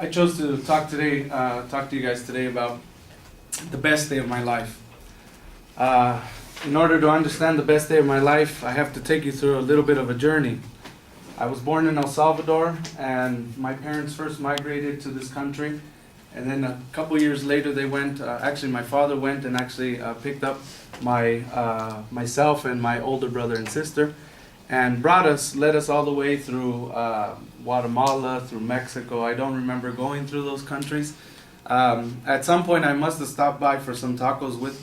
I chose to talk to you guys today about the best day of my life. In order to understand the best day of my life, I have to take you through a little bit of a journey. I was born in El Salvador, and my parents first migrated to this country, and then a couple years later they went, actually my father went and actually picked up myself and my older brother and sister, and led us all the way through Guatemala, through Mexico. I don't remember going through those countries. At some point I must have stopped by for some tacos with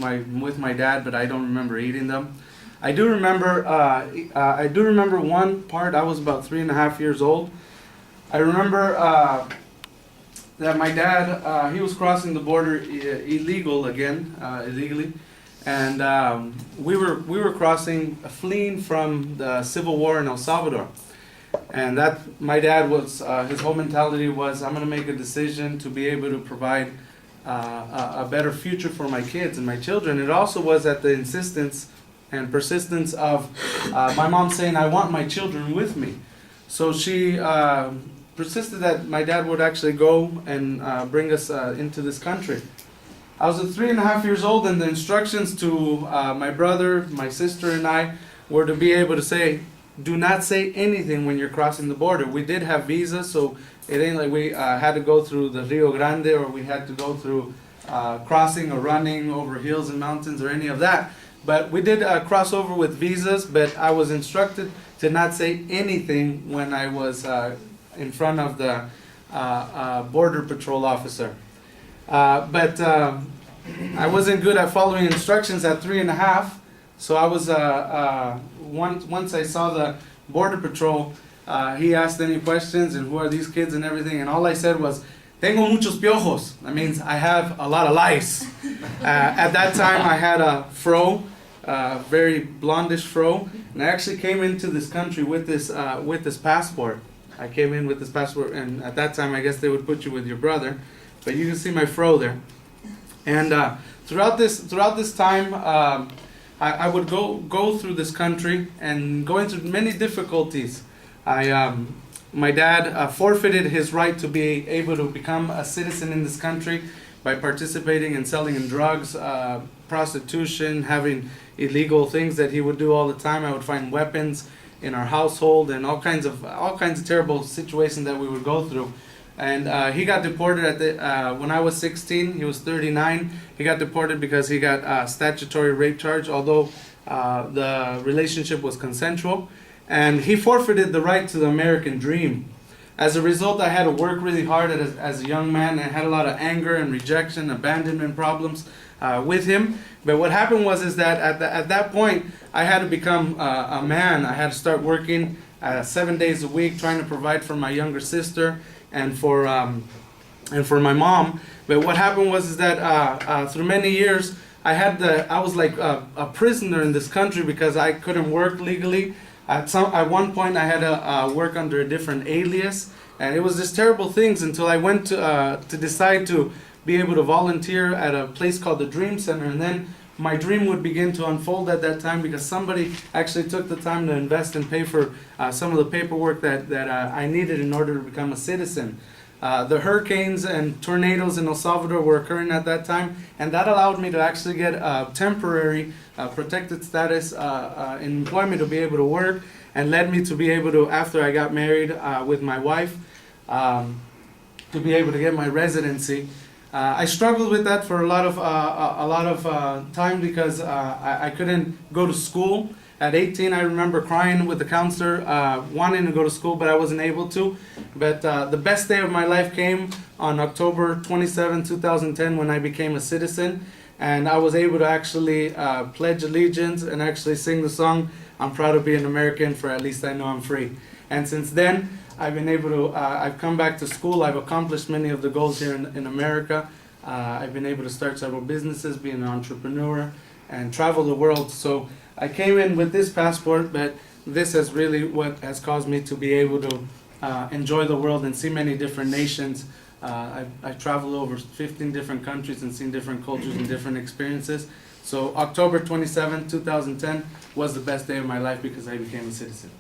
my dad, but I don't remember eating them. I do remember one part. I was about 3.5 years old. I remember that my dad, he was crossing the border illegally, and we were crossing, fleeing from the civil war in El Salvador. And that my dad was, his whole mentality was, I'm going to make a decision to be able to provide a better future for my kids and my children. It also was at the insistence and persistence of my mom saying, I want my children with me. So she persisted that my dad would actually go and bring us into this country. I was at 3.5 years old, and the instructions to my brother, my sister, and I were to be able to say, do not say anything when you're crossing the border. We did have visas, so it ain't like we had to go through the Rio Grande, or we had to go through crossing or running over hills and mountains or any of that. But we did cross over with visas, but I was instructed to not say anything when I was in front of the border patrol officer. But I wasn't good at following instructions at 3.5, so I was once I saw the border patrol, he asked any questions and who are these kids and everything, and all I said was, tengo muchos piojos. That means I have a lot of lice. At that time I had a fro, very blondish fro, and I actually came into this country with this passport. I came in with this passport, and at that time I guess they would put you with your brother, but you can see my fro there. And throughout this time, I would go through this country and going through many difficulties. My dad forfeited his right to be able to become a citizen in this country by participating in selling in drugs, prostitution, having illegal things that he would do all the time. I would find weapons in our household and all kinds of terrible situations that we would go through. And he got deported when I was 16. He was 39. He got deported because he got statutory rape charge, although the relationship was consensual. And he forfeited the right to the American dream. As a result, I had to work really hard as a young man. I had a lot of anger and rejection, abandonment problems with him. But what happened was that at that point, I had to become a man. I had to start working 7 days a week, trying to provide for my younger sister and for my mom. But what happened was that through many years, I was like a prisoner in this country because I couldn't work legally. At one point, I had to work under a different alias, and it was just terrible things until I went to decide to be able to volunteer at a place called the Dream Center, and then my dream would begin to unfold at that time because somebody actually took the time to invest and pay for some of the paperwork that I needed in order to become a citizen. The hurricanes and tornadoes in El Salvador were occurring at that time, and that allowed me to actually get a temporary protected status in employment to be able to work, and led me to be able to, after I got married with my wife, to be able to get my residency. I struggled with that for a lot of time because I couldn't go to school. At 18, I remember crying with the counselor, wanting to go to school, but I wasn't able to. But the best day of my life came on October 27, 2010, when I became a citizen, and I was able to actually pledge allegiance and actually sing the song, I'm proud to be an American, for at least I know I'm free. And since then, I've been able to, I've come back to school, I've accomplished many of the goals here in America. I've been able to start several businesses, be an entrepreneur, and travel the world. So I came in with this passport, but this is really what has caused me to be able to enjoy the world and see many different nations. I've traveled over 15 different countries and seen different cultures and different experiences. So October 27, 2010 was the best day of my life because I became a citizen.